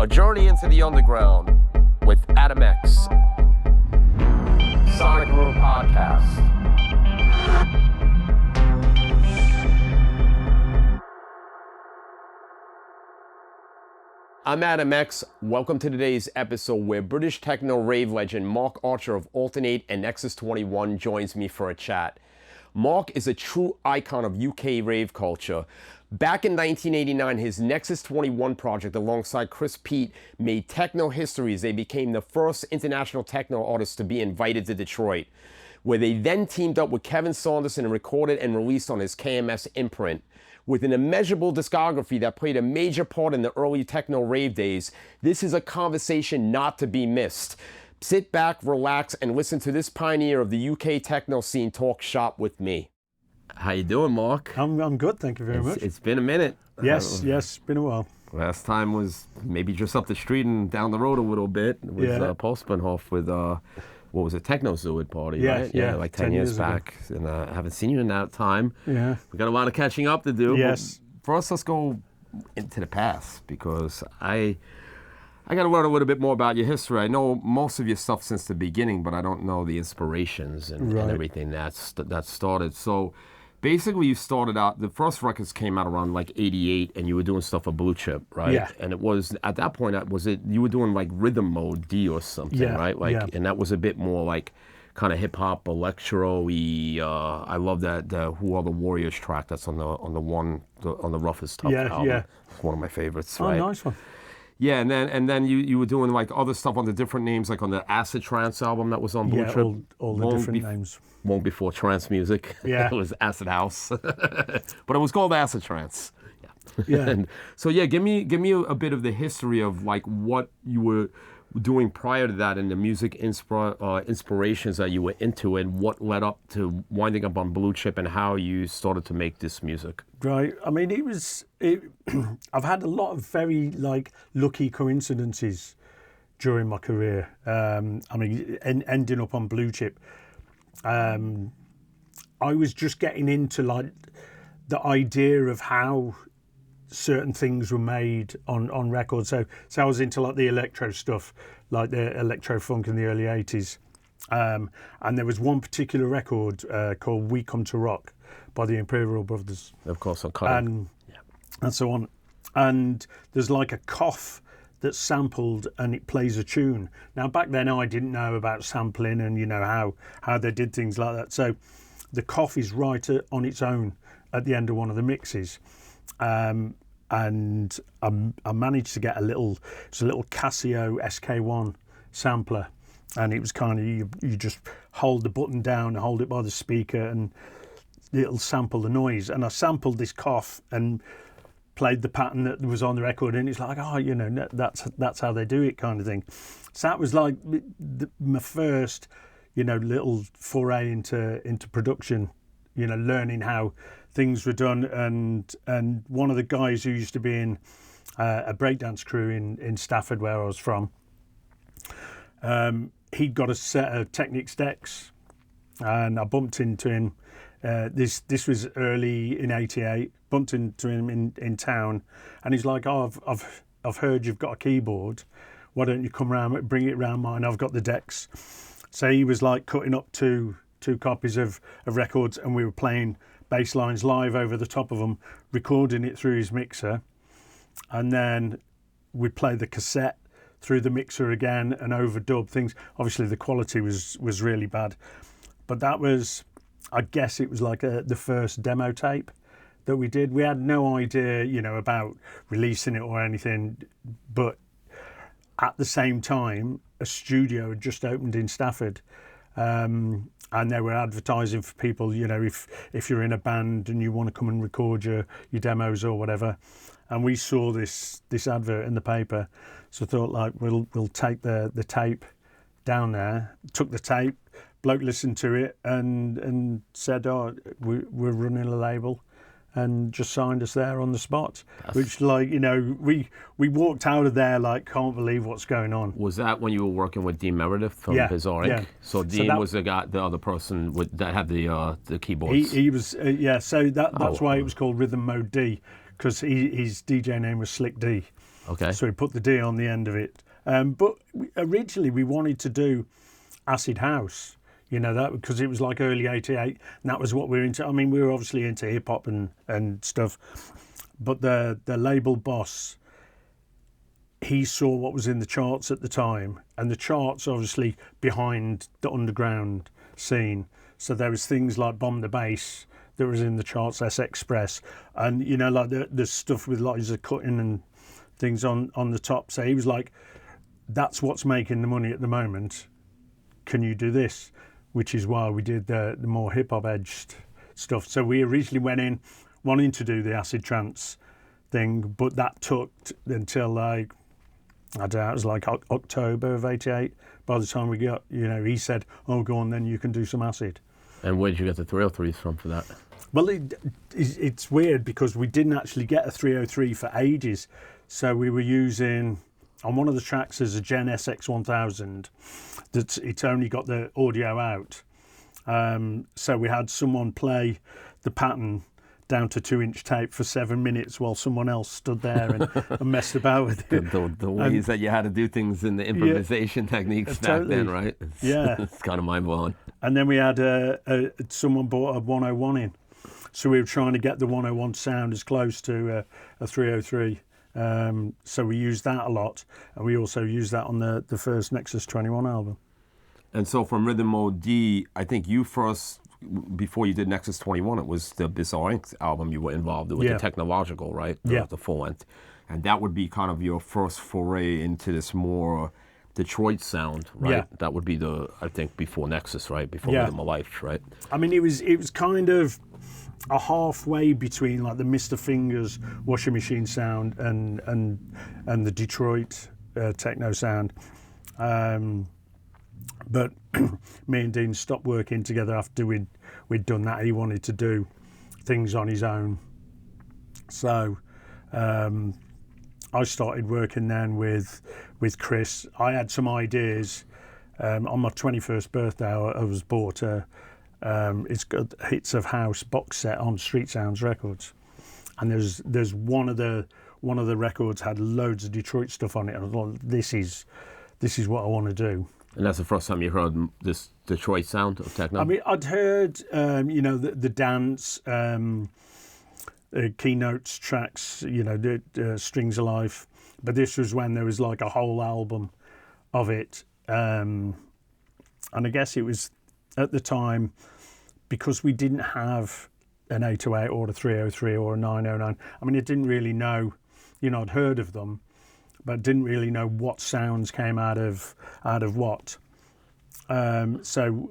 A journey into the underground with Adam X. Sonic Room Podcast. I'm Adam X. Welcome to today's episode where British techno rave legend Mark Archer of Altern and Nexus 21 joins me for a chat. Mark is a true icon of UK rave culture. Back in 1989, his Nexus 21 project alongside Chris Peat made techno history as they became the first international techno artists to be invited to Detroit, where they then teamed up with Kevin Saunderson and recorded and released on his KMS imprint. With an immeasurable discography that played a major part in the early techno rave days, this is a conversation not to be missed. Sit back, relax, and listen to this pioneer of the UK techno scene talk shop with me. How you doing, Mark? I'm good, thank you very much. It's been a minute. Yes, been a while. Last time was maybe just up the street and down the road a little bit with Postmanhoff with what was it, Techno Zoo party, right? Yeah, like 10 years back. And I haven't seen you in that time. Yeah. We got a lot of catching up to do. Yes. But first, let's go into the past because I got to learn a little bit more about your history. I know most of your stuff since the beginning, but I don't know the inspirations and everything that started. So basically, you started out, the first records came out around like 88 and you were doing stuff for Blue Chip, right? Yeah. And it was, at that point, you were doing like Rhythm Mode D or something, right? And that was a bit more like kind of hip hop, electro-y. I love that Who Are the Warriors track that's on the Roughest Tough album. Yeah. It's one of my favorites, right? Oh, nice one. Yeah, and then you were doing like other stuff on the different names, like on the Acid Trance album that was on Blue Chip. All the different names. Long before trance music. Yeah. It was Acid House. But it was called Acid Trance. Yeah. And so give me a bit of the history of like what you were doing prior to that and the music inspirations that you were into and what led up to winding up on Blue Chip and how you started to make this music. Right. I mean, I've had a lot of very lucky coincidences during my career. Ending up on Blue Chip. I was just getting into the idea of how certain things were made on records. So I was into the electro stuff, like the electro funk in the early 80s. And there was one particular record called We Come to Rock by the Imperial Brothers. Of course, and so on. And there's a cough that's sampled and it plays a tune. Now back then I didn't know about sampling and how they did things like that. So the cough is right on its own at the end of one of the mixes. And I managed to get a little Casio SK1 sampler, and it was kind of you just hold the button down and hold it by the speaker and it'll sample the noise. And I sampled this cough and played the pattern that was on the record, and it's that's how they do it, kind of thing. So that was my first little foray into production, learning how things were done. And one of the guys who used to be in a breakdance crew in Stafford, where I was from, he'd got a set of Technics decks, and I bumped into him. This was early in '88. Bumped into him in town, and he's like, "Oh, I've heard you've got a keyboard. Why don't you come round, bring it round mine? I've got the decks." So he was cutting up two copies of records, and we were playing bass lines live over the top of them, recording it through his mixer, and then we'd play the cassette through the mixer again and overdub things. Obviously the quality was really bad, but that was, I guess it was the first demo tape that we did. We had no idea, about releasing it or anything, but at the same time a studio had just opened in Stafford, and they were advertising for people, if you're in a band and you want to come and record your demos or whatever. And we saw this advert in the paper, so I thought we'll take the tape down there. Took the tape, bloke listened to it and said, "Oh, we're running a label," and just signed us there on the spot. Which we walked out of there can't believe what's going on. Was that when you were working with Dean Meredith from Bizarre Inc? Yeah. So Dean was the other person that had the keyboards. He was So that's why it was called Rhythm Mode D, because his DJ name was Slick D. Okay. So he put the D on the end of it. But originally we wanted to do acid house, you know, that because it was like early '88, and that was what we were into. I mean, we were obviously into hip hop and stuff, but the label boss, he saw what was in the charts at the time, and the charts obviously behind the underground scene. So there was things like Bomb the Bass that was in the charts, S Express, and you know, like the stuff with lots of cutting and things on the top. So he was like, that's what's making the money at the moment. Can you do this? Which is why we did the more hip hop edged stuff. So we originally went in wanting to do the acid trance thing, but that took until like, I don't know, it was like October of '88. By the time we got, you know, he said, oh, go on then, you can do some acid. And where did you get the 303s from for that? Well, it's weird because we didn't actually get a 303 for ages. So we were using, on one of the tracks, there's a Gen SX1000 that it's only got the audio out. So we had someone play the pattern down to 2-inch tape for 7 minutes while someone else stood there and messed about with it. The ways that you had to do things in the improvisation techniques back then, right? It's kind of mind-blowing. And then we had someone bought a 101 in. So we were trying to get the 101 sound as close to a 303. So we used that a lot, and we also used that on the first Nexus 21 album. And so from Rhythm Mode D, I think you first, before you did Nexus 21, it was the Bizarre Inc. album you were involved with, the Technological, right? The full length. And that would be kind of your first foray into this more Detroit sound, right? Yeah. That would be I think, before Nexus, right? Before Rhythm of Life, right? I mean, it was kind of a halfway between like the Mr. Fingers washing machine sound and the Detroit techno sound. But me and Dean stopped working together after we'd done that. He wanted to do things on his own. So I started working then with Chris. I had some ideas. On my 21st birthday, I was bought it's got Hits of House box set on Street Sounds Records, and there's one of the records had loads of Detroit stuff on it, and I thought, this is what I want to do. And that's the first time you heard this Detroit sound of techno? I mean, I'd heard you know, the dance, keynotes tracks, you know, the Strings of Life, but this was when there was like a whole album of it, and I guess it was at the time, because we didn't have an 808 or a 303 or a 909. I mean, I didn't really know, you know, I'd heard of them, but didn't really know what sounds came out of what. So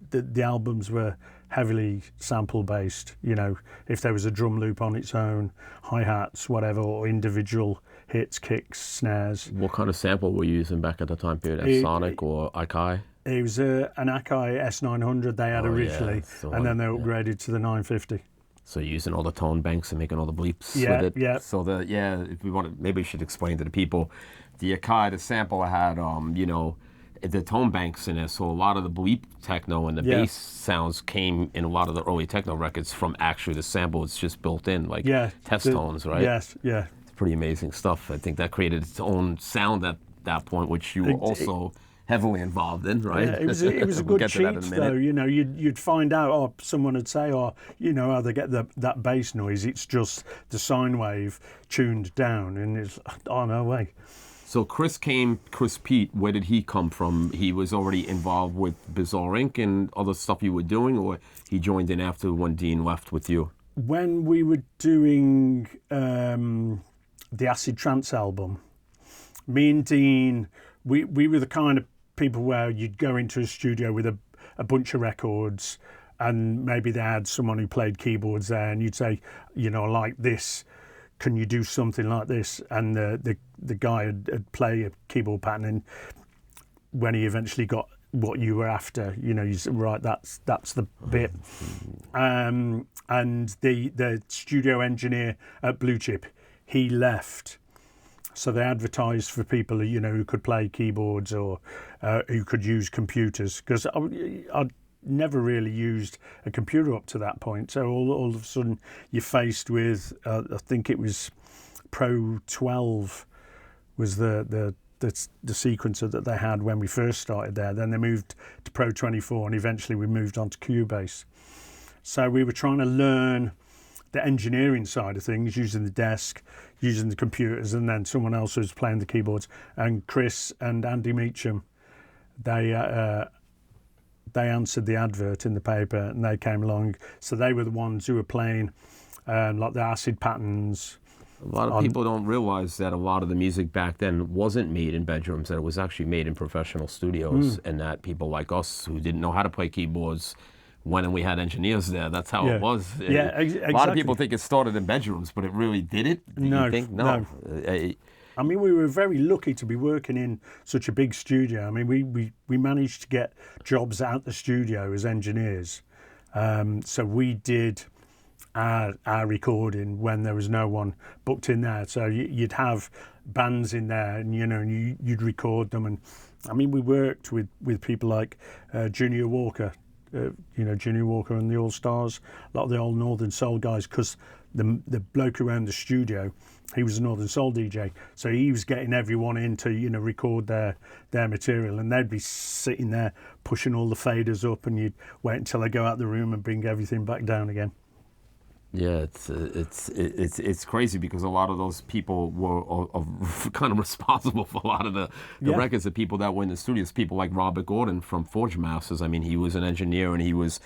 the albums were heavily sample based. You know, if there was a drum loop on its own, hi-hats, whatever, or individual hits, kicks, snares. What kind of sample were you using back at the time period? Sonic or Akai? It was an Akai S900 they had originally, and then they upgraded to the 950. So you're using all the tone banks and making all the bleeps with it. Yeah. So if we want to, maybe we should explain to the people, the Akai, the sample had, you know, the tone banks in it. So a lot of the bleep techno and the bass sounds came in a lot of the early techno records from actually the sample. It's just built in, like test tones, right? Yes, yeah. It's pretty amazing stuff. I think that created its own sound at that point, which you were also heavily involved in, right? Yeah, it was a good cheat, though. You know, you'd find out, or someone would say, you know how they get that bass noise. It's just the sine wave tuned down, and it's, oh, no way. So Chris Peat, where did he come from? He was already involved with Bizarre Inc. and other stuff you were doing, or he joined in after when Dean left with you? When we were doing the Acid Trance album, me and Dean, we were the kind of people where you'd go into a studio with a bunch of records, and maybe they had someone who played keyboards there, and you'd say, you know, like this, can you do something like this? And the guy would play a keyboard pattern, and when he eventually got what you were after, you know, you said, right, that's the bit. And the studio engineer at Blue Chip, he left. So they advertised for people, you know, who could play keyboards or who could use computers. Because never really used a computer up to that point. So all of a sudden you're faced with, I think it was Pro 12 was the sequencer that they had when we first started there. Then they moved to Pro 24, and eventually we moved on to Cubase. So we were trying to learn the engineering side of things, using the desk, using the computers, and then someone else was playing the keyboards. And Chris and Andy Meacham, they answered the advert in the paper, and they came along. So they were the ones who were playing like the acid patterns. A lot of people don't realize that a lot of the music back then wasn't made in bedrooms, that it was actually made in professional studios, and that people like us who didn't know how to play keyboards went and we had engineers there. That's how it was. Exactly. A lot of people think it started in bedrooms, but it really did it? No. You think? No. I mean, we were very lucky to be working in such a big studio. I mean, we managed to get jobs out the studio as engineers. So we did our recording when there was no one booked in there. So you'd have bands in there, and you'd record them. And I mean, we worked with people like Junior Walker, Junior Walker and the All Stars, a lot of the old Northern Soul guys, because the bloke around the studio, he was a Northern Soul DJ, so he was getting everyone in to record their material, and they'd be sitting there pushing all the faders up, and you'd wait until they go out the room and bring everything back down again. Yeah, it's crazy, because a lot of those people were kind of responsible for a lot of the records of people that were in the studios. People like Robert Gordon from Forge Masters. I mean, he was an engineer, and he was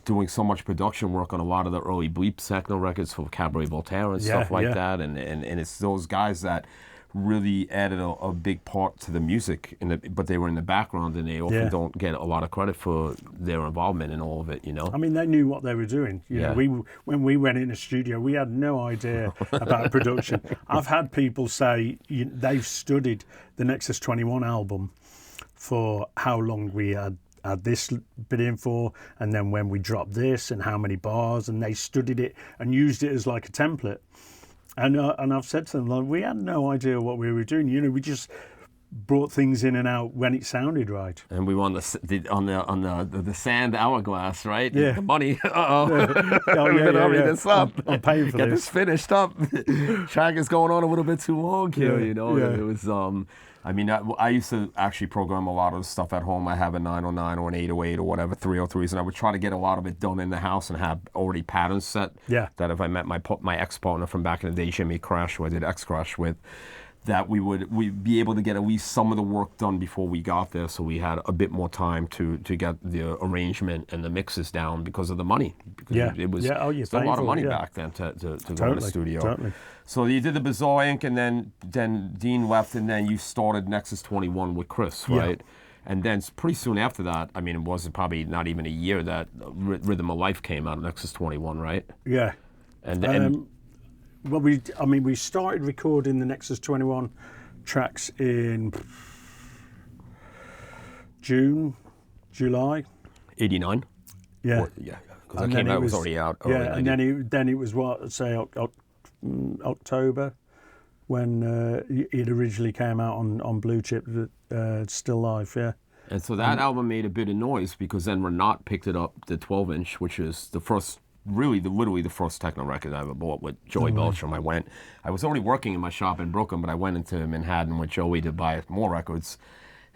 doing so much production work on a lot of the early bleep techno records for Cabaret Voltaire and stuff like that. And it's those guys that really added a big part to the music, but they were in the background, and they often don't get a lot of credit for their involvement in all of it, I mean, they knew what they were doing. When we went in a studio, we had no idea about production. I've had people say they've studied the Nexus 21 album for how long we had this bit in for, and then when we dropped this, and how many bars, and they studied it and used it as like a template. And I've said to them, like, we had no idea what we were doing. We just brought things in and out when it sounded right. And we were on the sand hourglass, right? Yeah. The money. We better hurry this up. I'm paying for Get this finished up. Track is going on a little bit too long here. It was. I mean, I used to actually program a lot of the stuff at home. I have a 909 or an 808 or whatever, 303s, and I would try to get a lot of it done in the house and have already patterns set. Yeah. That if I met my ex-partner from back in the day, Jimmy Crash, who I did X-Crash with, that we'd be able to get at least some of the work done before we got there, so we had a bit more time to get the arrangement and the mixes down because of the money. Because it was a lot of money back then to go to the studio. Totally. So you did the Bizarre Inc., and then Dean left, and then you started Nexus 21 with Chris, right? Yeah. And then pretty soon after that, I mean, it wasn't probably not even a year that Rhythm of Life came out of Nexus 21, right? Yeah. And well, we started recording the Nexus 21 tracks in July. 89? Yeah. Because it came out, it was already out. Yeah, and then it was October when it originally came out on Blue Chip, Still Life, yeah. And so that album made a bit of noise, because then Renat picked it up, the 12-inch, which is the first, literally the first techno record I ever bought with Joey Beltram. I was already working in my shop in Brooklyn, but I went into Manhattan with Joey to buy more records,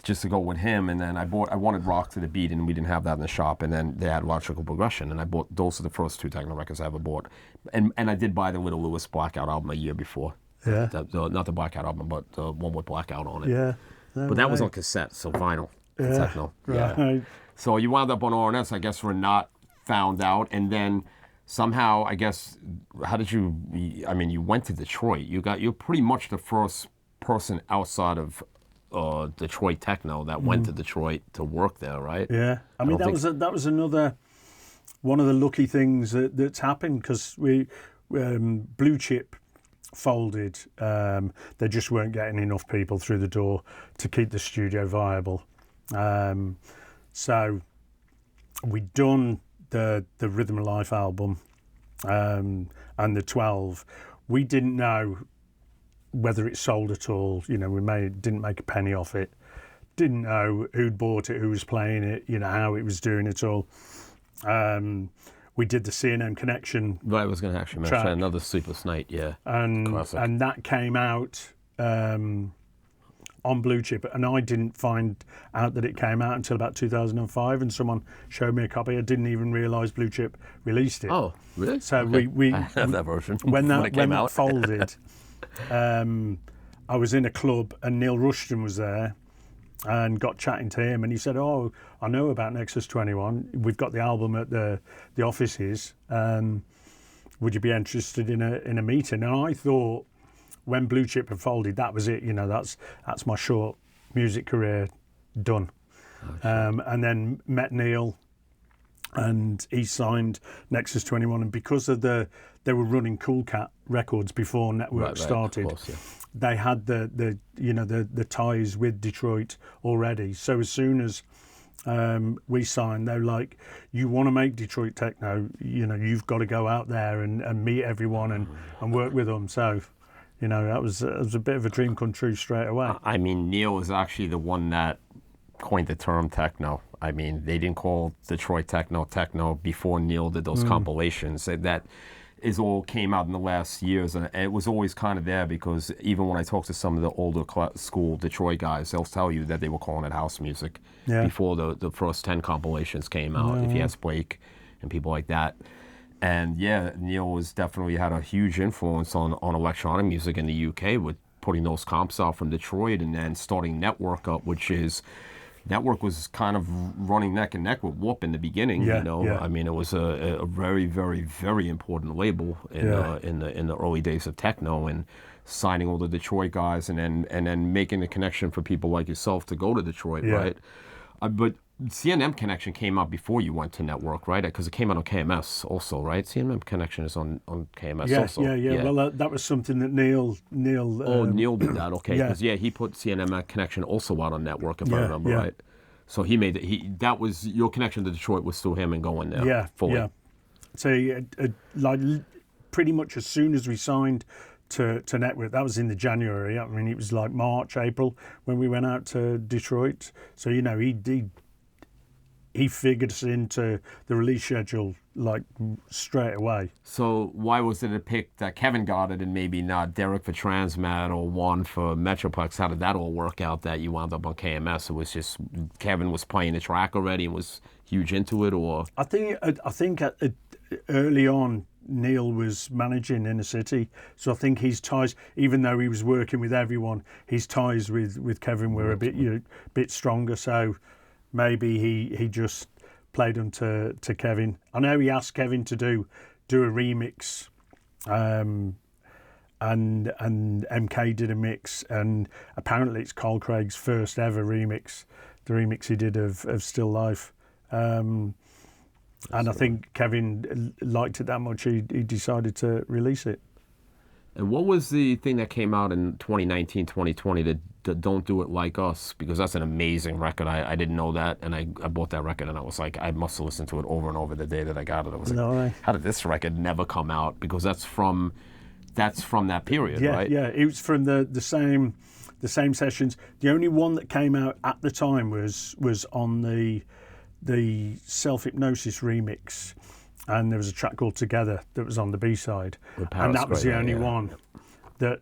just to go with him. And then I wanted Rock to the Beat, and we didn't have that in the shop. And then they had Logical Progression, and I bought, those are the first two techno records I ever bought. And I did buy the Little Lewis Blackout album a year before. Yeah. Not the Blackout album, but the one with Blackout on it. Yeah. But that was on cassette, so vinyl. Yeah. Techno. Right. Yeah. So you wound up on RNS, I guess Renat found out, and then somehow, I guess, you went to Detroit. You're pretty much the first person outside of Detroit techno that went to Detroit to work there, right? Yeah, I mean that was another one of the lucky things that's happened, because Blue Chip folded. They just weren't getting enough people through the door to keep the studio viable. So we'd done the Rhythm of Life album and the 12. We didn't know whether it sold at all. We didn't make a penny off it. didn't know who'd bought it, who was playing it, how it was doing it all. We did the C&M Connection. Right, I was going to actually mention track. another Sleepless Night, yeah. Classic. And that came out on Blue Chip, and I didn't find out that it came out until about 2005, and someone showed me a copy. I didn't even realise Blue Chip released it. Oh, really? So okay. we I have that version. when that out. folded, I was in a club and Neil Rushton was there, and got chatting to him, and he said, "Oh, I know about Nexus 21. We've got the album at the offices. Would you be interested in a meeting?" And I thought, when Blue Chip had folded, that was it. That's my short music career done. And then met Neil, and he signed Nexus 21. And because of they were running Cool Cat Records before Network started. Of course, yeah. They had the ties with Detroit already. So as soon as we signed, they were like, "You want to make Detroit techno? You've got to go out there and meet everyone and work with them." So. That was a bit of a dream come true straight away. I mean, Neil was actually the one that coined the term techno. I mean, they didn't call Detroit techno before Neil did those compilations. That is all came out in the last years, and it was always kind of there because even when I talk to some of the older school Detroit guys, they'll tell you that they were calling it house music before the first 10 compilations came out. If you ask Blake and people like that. And yeah, Neil was definitely had a huge influence on electronic music in the UK with putting those comps out from Detroit and then starting Network up, Network was kind of running neck and neck with Whoop in the beginning. I mean, it was a very, very, very important label in the early days of techno, and signing all the Detroit guys and then making the connection for people like yourself to go to Detroit, right? But C&M Connection came out before you went to Network, right? Because it came out on KMS also, right? C&M Connection is on KMS also. Yeah. Well, that was something that Neil. Neil did that, okay? Because he put C&M Connection also out on Network, if I remember right. So he made it. That was your connection to Detroit was through him and going there. Fully. Yeah. So like pretty much as soon as we signed to Network, that was in the January. I mean, it was like March, April when we went out to Detroit. So he figured us into the release schedule like straight away. So why was it a pick that Kevin got it and maybe not Derek for Transmat or Juan for Metroplex? How did that all work out that you wound up on KMS? It was just Kevin was playing the track already and was huge into it, or? I think early on Neil was managing Inner City, so I think his ties, even though he was working with everyone, his ties with Kevin were a bit stronger. So maybe he just played them to Kevin. I know he asked Kevin to do a remix, and MK did a mix, and apparently it's Carl Craig's first ever remix, the remix he did of Still Life. And I think Kevin liked it that much, he decided to release it. And what was the thing that came out in 2019, 2020, the Don't Do It Like Us? Because that's an amazing record. I didn't know that, and I bought that record, and I was like, I must have listened to it over and over the day that I got it. I was like, how did this record never come out? Because that's from that period, right? Yeah, it was from the same sessions. The only one that came out at the time was on the Self-Hypnosis remix. And there was a track called Together that was on the B-side. And that was the only one that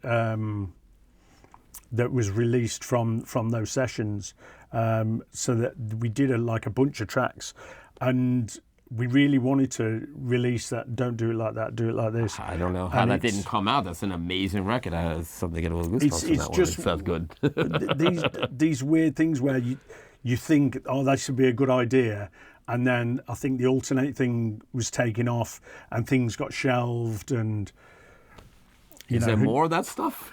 that was released from those sessions. So that we did a bunch of tracks. And we really wanted to release that Don't Do It Like That, Do It Like This. I don't know how that didn't come out. That's an amazing record. I had something to get a little goosebumps from that one. It sounds good. these weird things where you think, oh, that should be a good idea. And then I think the alternate thing was taken off and things got shelved and... Is there more of that stuff?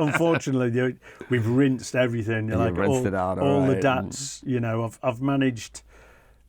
Unfortunately, we've rinsed everything. Like rinsed it out, all the DATs, I've managed...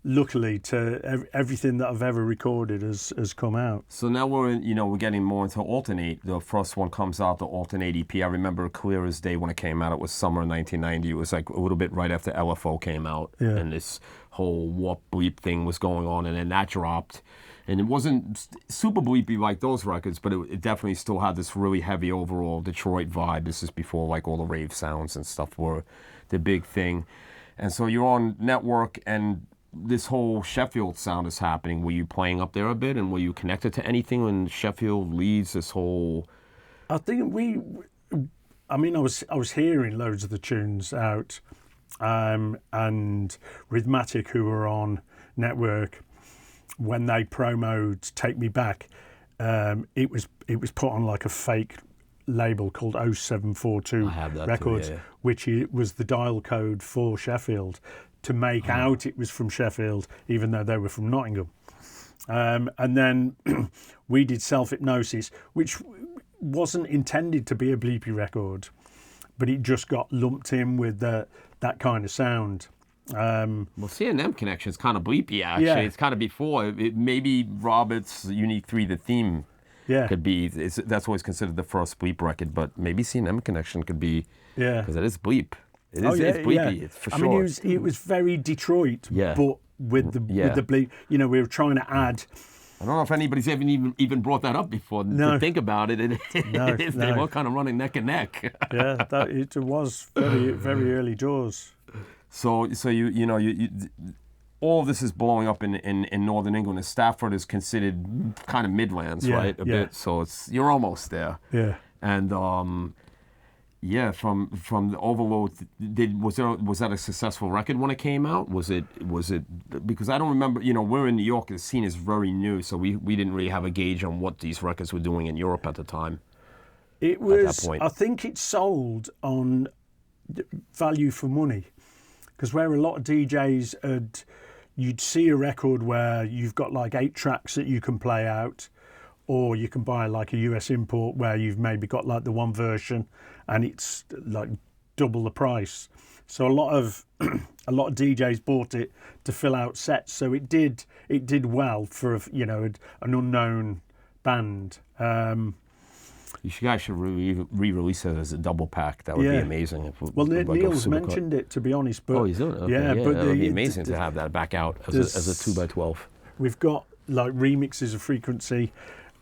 Luckily, to everything that I've ever recorded has come out. So now we're getting more into Alternate. The first one comes out, the Alternate EP. I remember clear as day when it came out. It was summer 1990. It was like a little bit right after LFO came out, and this whole Warp Bleep thing was going on, and then that dropped. And it wasn't super bleepy like those records, but it definitely still had this really heavy overall Detroit vibe. This is before like all the rave sounds and stuff were the big thing. And so you're on network, and this whole Sheffield sound is happening. Were you playing up there a bit, and were you connected to anything when Sheffield leads this whole? I think I was hearing loads of the tunes out, and Rhythmatic, who were on network, when they promoted Take Me Back, it was put on like a fake label called 0742 Records, too, yeah. which was the dial code for Sheffield, to make out it was from Sheffield, even though they were from Nottingham. And then we did Self Hypnosis, which wasn't intended to be a bleepy record, but it just got lumped in with that kind of sound. Well, C&M Connection is kind of bleepy, actually. Yeah. It's kind of before. Maybe Robert's Unique 3, the theme, could be. That's always considered the first bleep record, but maybe C&M Connection could be, because it is bleep. It's bleepy, it's for sure. I mean, it was very Detroit, but with the bleep. You know, we were trying to add. I don't know if anybody's even brought that up before. To think about it, they were kind of running neck and neck. Yeah, it was very, very early doors. So you all of this is blowing up in northern England. And Stafford is considered kind of Midlands, right? A bit. So you're almost there. Yeah. And from the Overload, was that a successful record when it came out? Was it because I don't remember. We're in New York. The scene is very new, so we didn't really have a gauge on what these records were doing in Europe at the time. It was. At that point. I think it sold on value for money, because where a lot of DJs you'd see a record where you've got like 8 tracks that you can play out, or you can buy like a US import where you've maybe got like the one version and it's like double the price. So a lot of DJs bought it to fill out sets. So it did well for an unknown band. You guys should re-release it as a double pack. That would be amazing. Neil's mentioned it, to be honest. But he's doing it. Okay, yeah, but that would be amazing to have that back out as a 2x12. We've got like remixes of Frequency,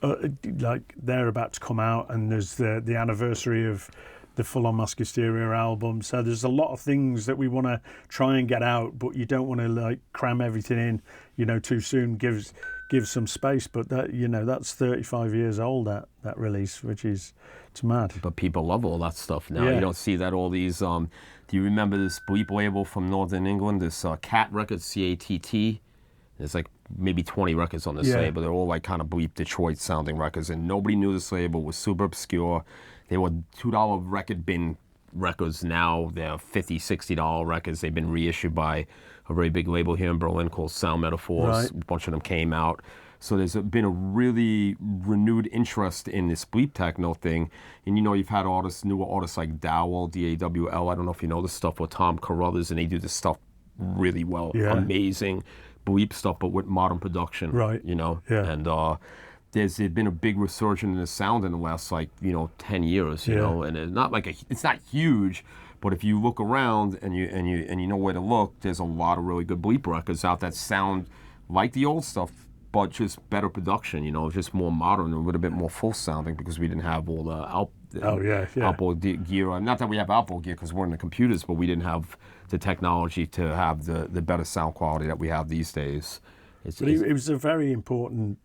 like they're about to come out, and there's the anniversary of the Full On Mask Hysteria album. So there's a lot of things that we want to try and get out, but you don't want to like cram everything in, too soon. Give some space, but that's 35 years old, that release, which is, it's mad. But people love all that stuff now. You don't see that, all these, do you remember this bleep label from Northern England, this Cat Records, CATT? There's like maybe 20 records on this label. They're all like kind of bleep Detroit sounding records, and nobody knew this label. It was super obscure. They were $2 record bin records. Now they're $50, $60 records. They've been reissued by a very big label here in Berlin called Sound Metaphors. Right. A bunch of them came out. So there's been a really renewed interest in this bleep techno thing. And you've had newer artists like Dowell, D-A-W-L. I don't know if you know this stuff, or Tom Carruthers, and they do this stuff really well. Yeah. Amazing bleep stuff, but with modern production. Right. Yeah. And there's been a big resurgence in the sound in the last 10 years. And it's not it's not huge. But if you look around and you know where to look, there's a lot of really good bleep records out that sound like the old stuff, but just better production. Just more modern, a little bit more full sounding, because we didn't have all the outboard gear. Not that we have outboard gear because we're in the computers, but we didn't have the technology to have the better sound quality that we have these days. It was a very important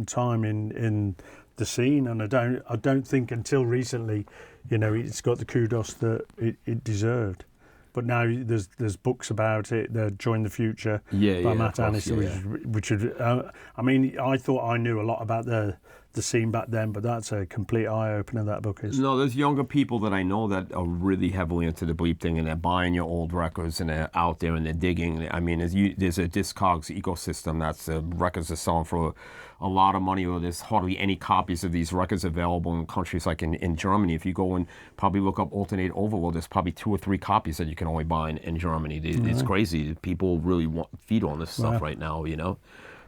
time in the scene, and I don't think until recently, it's got the kudos that it deserved. But now there's books about it. The Join the Future by Matt Annis, which I thought I knew a lot about the scene back then, but that's a complete eye opener, that book is. No, there's younger people that I know that are really heavily into the bleep thing, and they're buying your old records, and they're out there and they're digging. I mean, there's a Discogs ecosystem that's records are selling for a lot of money, or there's hardly any copies of these records available in countries like in Germany. If you go and probably look up Alternate Overload, there's probably 2 or 3 copies that you can only buy in Germany. It's crazy. People really feed on this stuff right now,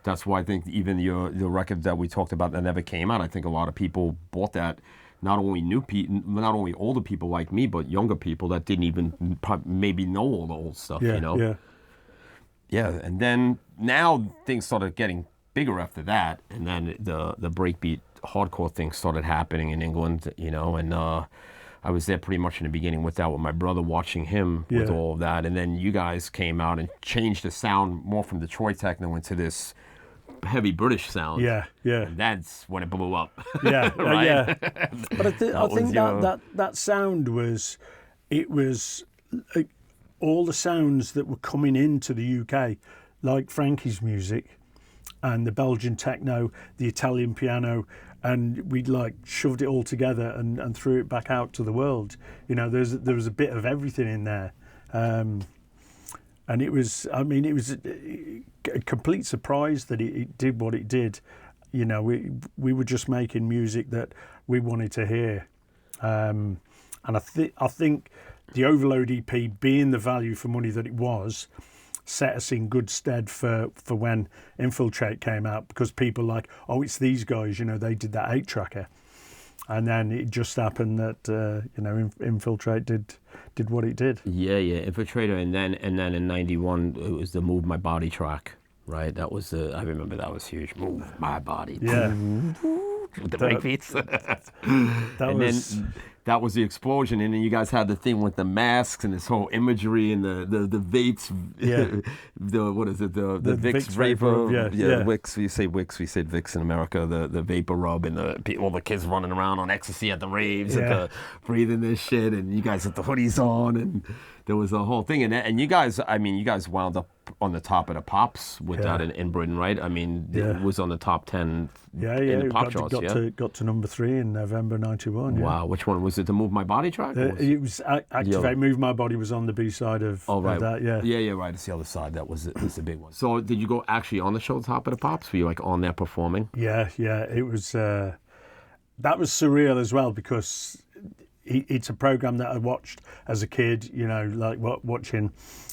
That's why I think even the record that we talked about that never came out, I think a lot of people bought that. Not only older people like me, but younger people that didn't even maybe know all the old stuff. Yeah. And then now things started getting bigger after that, and then the breakbeat hardcore thing started happening in England, you know, and I was there pretty much in the beginning with that, with my brother, watching him with all of that, and then you guys came out and changed the sound more from Detroit techno into this heavy British sound. Yeah. And that's when it blew up. Yeah, right? yeah. But I think that sound was, it was all the sounds that were coming into the UK, like Frankie's music and the Belgian techno, the Italian piano, and we'd like shoved it all together and threw it back out to the world. You know, there was a bit of everything in there. And it was, I mean, it was a complete surprise that it did what it did. You know, we were just making music that we wanted to hear. And I think the Overload EP, being the value for money that it was, set us in good stead for when Infiltrate came out, because people like, oh, it's these guys, you know, they did that 8-tracker. And then it just happened that you know, Infiltrate did what it did. Yeah, Infiltrator, and then in '91 it was the Move My Body track, right? That was I remember that was huge. Move My Body. Yeah. With the breakbeats. Then that was the explosion, and then you guys had the thing with the masks and this whole imagery and the vapes. Yeah. What is it? The Vicks vapor. Yeah. Wicks. We say Wicks. We said Vicks in America. The vapor rub and all the kids running around on ecstasy at the raves and breathing this shit, and you guys had the hoodies on, and there was a whole thing. And you guys, I mean, you guys wound up on the top of the pops with that in Britain, right? I mean, it was on the top 10 in the pop charts. Got to number 3 in November '91. Yeah. Wow, which one was it? The Move My Body track? It was Activate. Move My Body was on the B side of that. Yeah, right. It's the other side. That was the big one. So did you go actually on the show, Top of the Pops? Were you like on there performing? Yeah. It was that was surreal as well, because it's a program that I watched as a kid, you know, like watching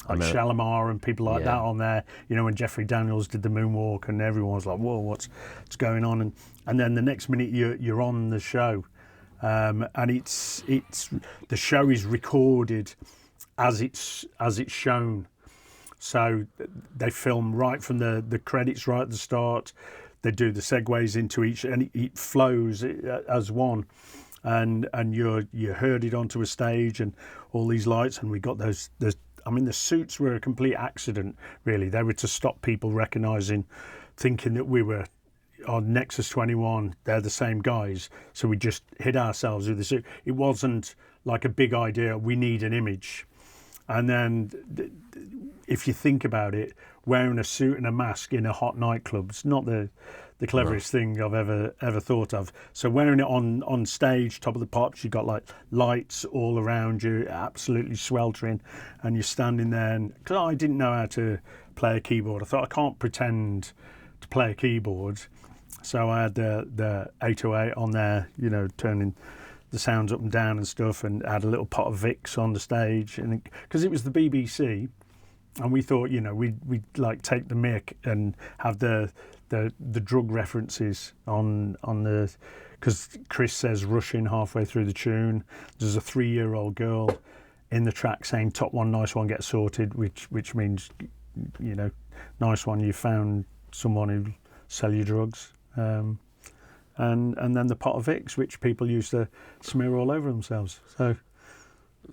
like Shalimar and people like that on there, you know, when Jeffrey Daniels did the moonwalk and everyone was like, whoa, what's going on? And then the next minute you're on the show, and it's the show is recorded as it's shown. So they film right from the credits right at the start. They do the segues into each, and it flows as one. And you're herded onto a stage and all these lights, and we got those. I mean, the suits were a complete accident, really. They were to stop people recognising, thinking that we were on Nexus 21. They're the same guys, so we just hid ourselves with the suit. It wasn't like a big idea. We need an image, and then if you think about it, wearing a suit and a mask in a hot nightclub, it's not the cleverest thing I've ever thought of. So wearing it on stage, Top of the Pops, you've got like lights all around you, absolutely sweltering, and you're standing there. And cause I didn't know how to play a keyboard, I thought I can't pretend to play a keyboard. So I had the 808 on there, you know, turning the sounds up and down and stuff, and had a little pot of Vicks on the stage, and because it was the BBC, and we thought, you know, we'd like take the mic and have the drug references on the, because Chris says Rushton halfway through the tune. There's a 3-year-old girl in the track saying "Top one, nice one, get sorted," which means, you know, nice one, you found someone who sell you drugs. And then the pot of Vicks, which people used to smear all over themselves. So.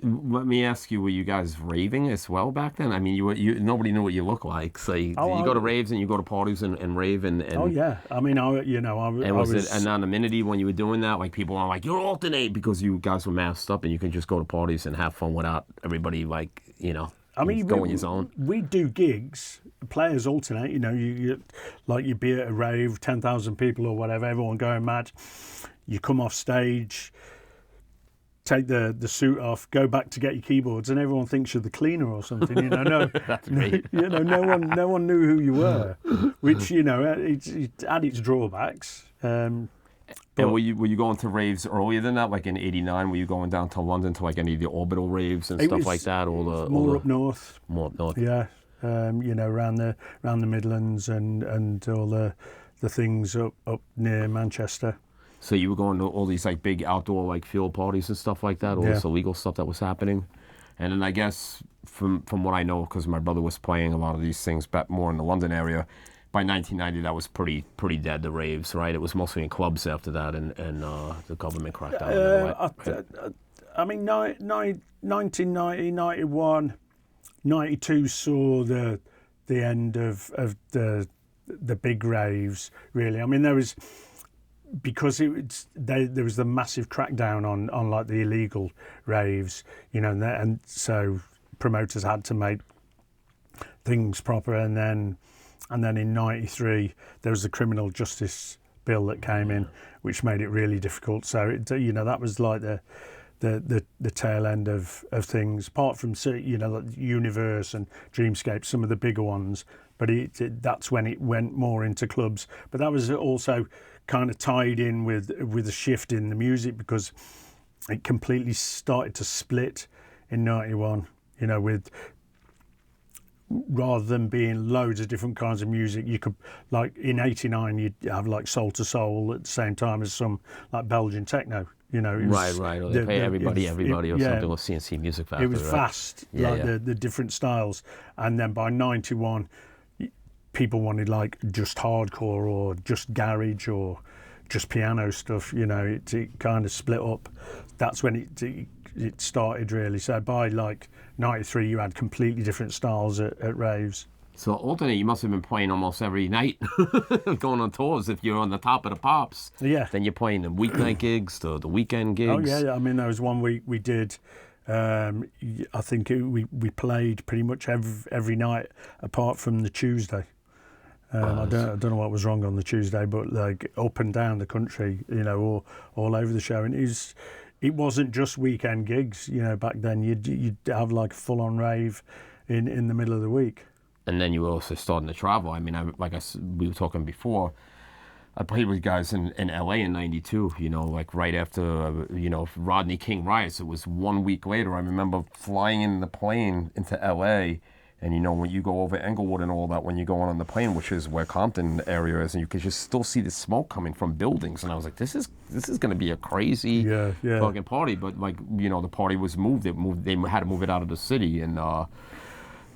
Let me ask you, were you guys raving as well back then? I mean, you nobody knew what you looked like. So you go to raves and you go to parties and rave and oh yeah, I mean, I was it anonymity when you were doing that? Like people were like, "You're alternate," because you guys were masked up and you can just go to parties and have fun without everybody, like, you know. I mean, going your zone. We do gigs. Players alternate. You know, you like you be at a rave, 10,000 people or whatever, everyone going mad. You come off stage, take the suit off, go back to get your keyboards, and everyone thinks you're the cleaner or something. You know, That's great. You know, no one knew who you were, which, you know, it had its drawbacks. And were you going to raves earlier than that, like in '89? Were you going down to London to like any of the orbital raves and stuff like that? More up north. More up north. Yeah, you know, around the Midlands and all the things up near Manchester. So you were going to all these like big outdoor like field parties and stuff like that, all this illegal stuff that was happening. And then I guess from what I know, because my brother was playing a lot of these things back more in the London area, by 1990 that was pretty dead, the raves, right? It was mostly in clubs after that, and the government cracked down on it, right? I mean, 1990, 91, 92 saw the end of the big raves, really. I mean, there was, because there was the massive crackdown on like the illegal raves, you know, and so promoters had to make things proper, and then in 93 there was the criminal justice bill that came in, which made it really difficult. So you know, that was like the tail end of things, apart from, you know, like Universe and Dreamscape, some of the bigger ones. But that's when it went more into clubs. But that was also kind of tied in with a shift in the music, because it completely started to split in 91, you know, with, rather than being loads of different kinds of music, you could, like in 89 you'd have like Soul to Soul at the same time as some like Belgian techno, you know. It was, right. Or they pay everybody or something, or CNC Music Factory. It was fast, the different styles. And then by 91, people wanted like just hardcore or just garage or just piano stuff, you know. It kind of split up. That's when it started, really. So by like 93 you had completely different styles at raves. So Alternate, you must have been playing almost every night, going on tours. If you're on the top of the pops, then you're playing the weeknight gigs, the weekend gigs. Oh yeah, I mean, there was one week we did, I think we played pretty much every night apart from the Tuesday. I don't know what was wrong on the Tuesday, but like up and down the country, you know, all over the show. And it wasn't just weekend gigs, you know. Back then you'd have like a full-on rave in the middle of the week. And then you were also starting to travel. I mean, we were talking before, I played with guys in LA in 92, you know, like right after, you know, Rodney King riots. It was 1 week later. I remember flying in the plane into LA, and, you know, when you go over Englewood and all that, when you go on the plane, which is where Compton area is, and you could just still see the smoke coming from buildings. And I was like, this is going to be a crazy fucking party. But, like, you know, the party was moved. They had to move it out of the city. And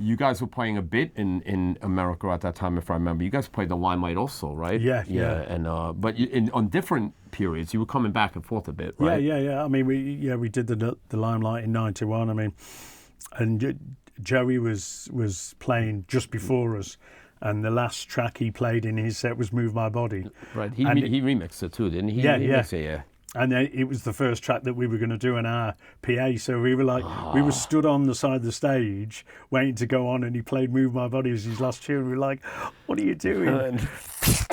you guys were playing a bit in America at that time, if I remember. You guys played the Limelight also, right? Yeah. And but on different periods, you were coming back and forth a bit, right? Yeah. I mean, we did the Limelight in 91. I mean, and Joey was playing just before us, and the last track he played in his set was "Move My Body." Right. He remixed it too, didn't he? Yeah. And it was the first track that we were going to do in our PA. So we were like, we were stood on the side of the stage waiting to go on, and he played "Move My Body" as his last tune. We were like, what are you doing?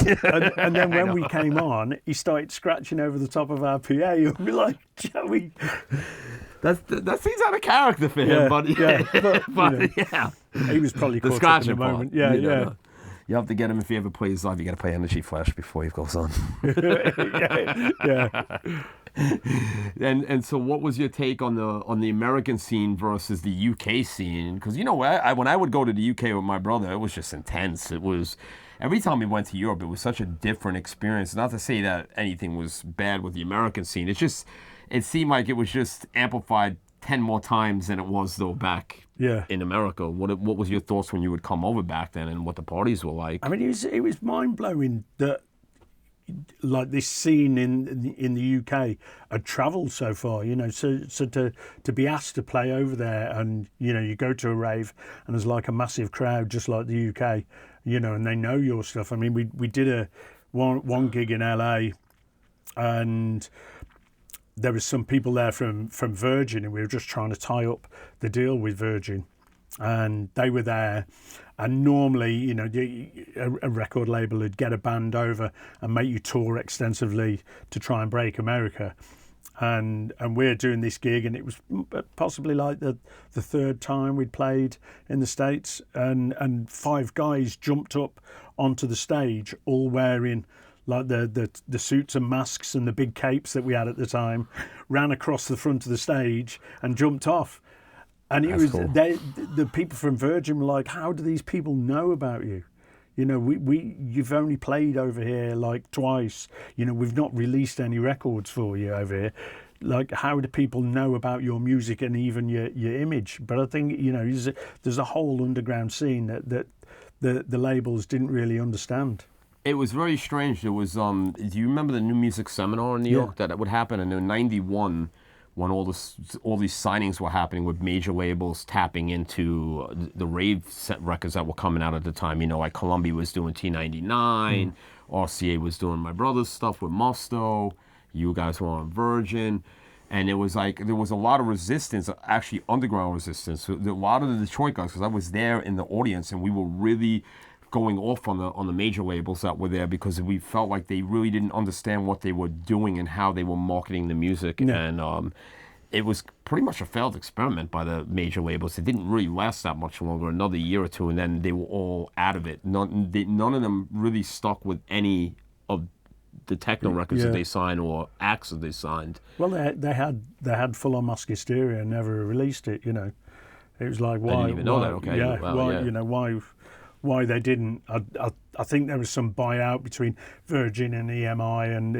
and then when we came on, he started scratching over the top of our PA. And we were like, Joey. That seems out of character for him, but he was probably caught up in the moment. Yeah. You have to get him, if he ever plays live, you got to play Energy Flash before he goes on. And so what was your take on the American scene versus the UK scene? Because, you know, when I would go to the UK with my brother, it was just intense. It was, every time we went to Europe, it was such a different experience. Not to say that anything was bad with the American scene. It's just, it seemed like it was just amplified 10 more times than it was, though, back in America. What was your thoughts when you would come over back then, and what the parties were like? I mean, it was mind-blowing that, like, this scene in the UK had travelled so far, you know. So to be asked to play over there, and, you know, you go to a rave and there's like a massive crowd just like the UK, you know, and they know your stuff. I mean, we did one gig in LA, and there was some people there from Virgin, and we were just trying to tie up the deal with Virgin, and they were there. And normally, you know, a record label would get a band over and make you tour extensively to try and break America. And we're doing this gig, and it was possibly like the third time we'd played in the States, and 5 guys jumped up onto the stage, all wearing like the suits and masks and the big capes that we had at the time, ran across the front of the stage and jumped off. And it was cool. The people from Virgin were like, how do these people know about you? You know, you've only played over here like twice. You know, we've not released any records for you over here. Like, how do people know about your music and even your image? But I think, you know, there's a whole underground scene that the labels didn't really understand. It was very strange. There was, do you remember the New Music Seminar in New York that would happen? And in '91, when all these signings were happening with major labels tapping into the Rave set records that were coming out at the time, you know, like Columbia was doing T99, RCA was doing My Brother's stuff with Musto, you guys were on Virgin. And it was like, there was a lot of resistance, actually underground resistance. So a lot of the Detroit guys, because I was there in the audience, and we were really going off on the major labels that were there, because we felt like they really didn't understand what they were doing and how they were marketing the music. No. And it was pretty much a failed experiment by the major labels. It didn't really last that much longer, another year or two, and then they were all out of it. None of them really stuck with any of the techno records that they signed or acts that they signed. Well, they had Full On Mask Hysteria and never released it. You know, it was like, why? I didn't even know that. Okay, yeah, wow, why? yeah. You know, why they didn't? I think there was some buyout between Virgin and EMI, and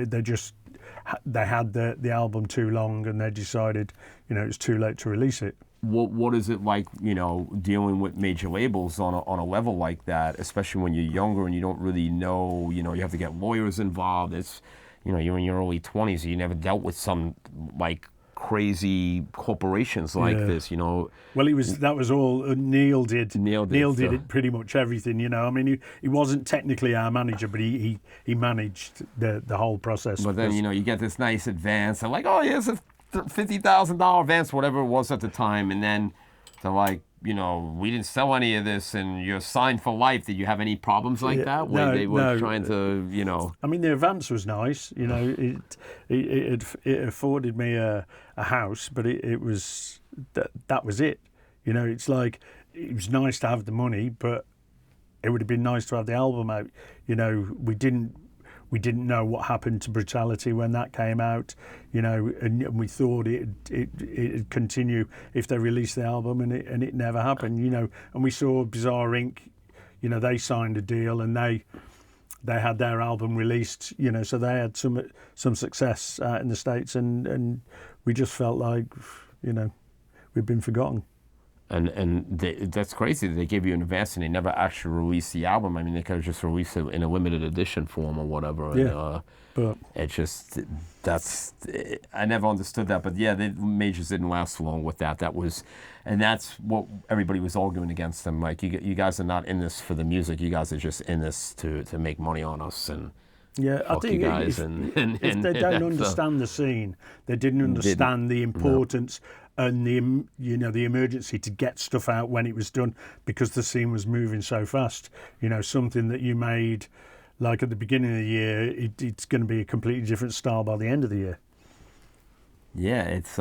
they had the album too long, and they decided, you know, it's too late to release it. What is it like, you know, dealing with major labels on a level like that, especially when you're younger and you don't really know, you know, you have to get lawyers involved. It's, you know, you're in your early 20s, so you never dealt with some like crazy corporations like this, you know. Well, that was all Neil did. Neil did it pretty much everything, you know. I mean, he wasn't technically our manager, but he managed the whole process. But then, you know, you get this nice advance, and like, oh, here's a $50,000 advance, whatever it was at the time, and then they're like, you know, we didn't sell any of this, and you're signed for life. Did you have any problems like that where they were trying to, you know? I mean, the advance was nice, you know. It afforded me a house, but it was that was it. You know, it's like, it was nice to have the money, but it would have been nice to have the album out. You know, we didn't know what happened to Brutality when that came out, you know, and we thought it'd continue if they released the album, and it never happened, you know. And we saw Bizarre Inc., you know, they signed a deal and they had their album released, you know, so they had some success in the States, and we just felt like, you know, we'd been forgotten. And that's crazy. They gave you an advance and they never actually released the album. I mean, they could have just released it in a limited edition form or whatever. Yeah, but it just, I never understood that. But yeah, the majors didn't last long with that. And that's what everybody was arguing against them. Like, you guys are not in this for the music. You guys are just in this to make money on us. And yeah, I think you guys. If they don't understand the scene, they didn't understand the importance. No. And the emergency to get stuff out when it was done, because the scene was moving so fast. You know, something that you made like at the beginning of the year, it's going to be a completely different style by the end of the year. Yeah, it's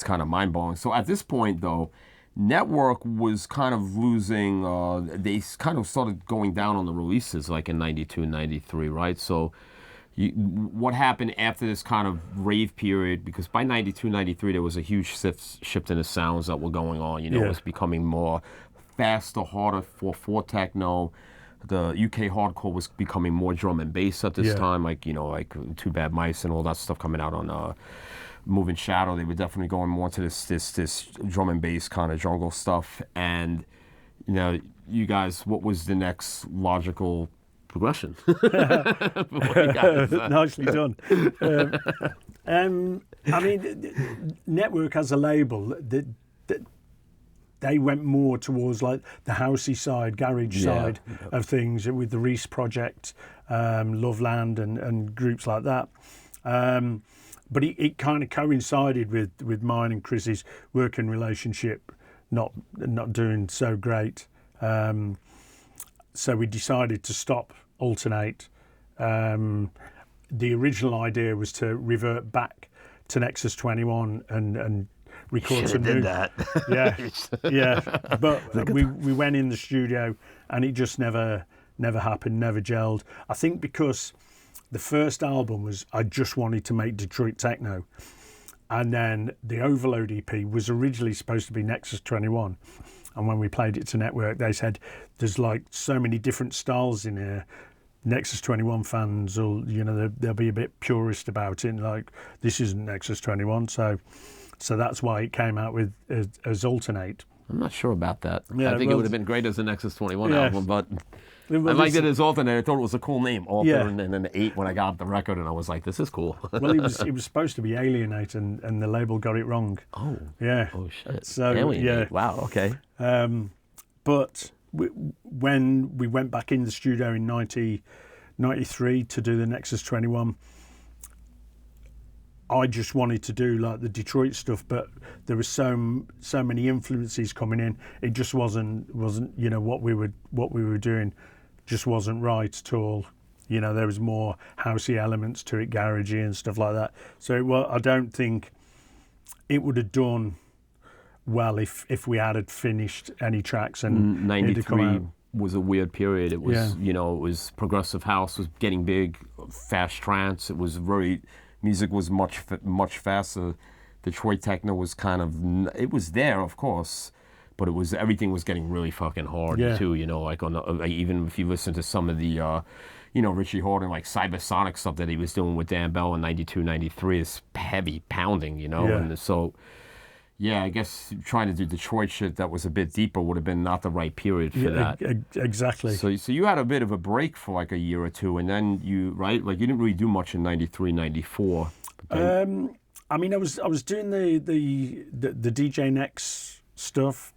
kind of mind blowing. So at this point, though, Network was kind of losing. They kind of started going down on the releases, like in '92, '93, right? So. What happened after this kind of rave period? Because by '92, '93, there was a huge shift in the sounds that were going on. You know, it was becoming more faster, harder for techno. The UK hardcore was becoming more drum and bass at this time, like, you know, like Too Bad Mice and all that stuff coming out on Moving Shadow. They were definitely going more to this drum and bass kind of jungle stuff. And, you know, you guys, what was the next logical progression? Nicely done. I mean, Network as a label, they went more towards like the housey side, garage side of things, with the Reese Project, Loveland, and groups like that. But it kind of coincided with mine and Chris's working relationship not doing so great. So we decided to stop Alternate. The original idea was to revert back to Nexus 21 and record some new. That. Yeah. But we went in the studio and it just never happened, never gelled. I think because the first album was, I just wanted to make Detroit techno, and then the Overload EP was originally supposed to be Nexus 21. And when we played it to Network, they said, there's like so many different styles in here. Nexus 21 fans will, you know, they'll be a bit purist about it. Like, this isn't Nexus 21. So that's why it came out with as Alternate. I'm not sure about that. Yeah, I think it would have been great as a Nexus 21 album, but I Well, liked it as Altern. I thought it was a cool name, Altern, Yeah. and then 8 when I got the record, and I was like, this is cool. Well, it was supposed to be Alienate, and the label got it wrong. Oh. Yeah. Oh, shit. So, Alienate. yeah. Wow, okay. But when we went back in the studio in 1993 to do the Nexus 21, I just wanted to do like the Detroit stuff, but there were so many influences coming in. It just wasn't what we were doing just wasn't right at all. There was more housey elements to it, garagey and stuff like that. So I don't think it would have done well if we had finished any tracks and 93 was a weird period. It was Yeah. it was progressive house was getting big, fast trance. It was music was much faster. Detroit techno was it was there, of course, but everything was getting really fucking hard too. Like even if you listen to some of the Richie Horton, like cybersonic stuff that he was doing with Dan Bell in 92, 93 is heavy pounding, and so. Yeah, I guess trying to do Detroit shit that was a bit deeper would have been not the right period for that. Exactly. So you had a bit of a break for like a year or two, and then you didn't really do much in 93, 94. I was doing the DJing stuff,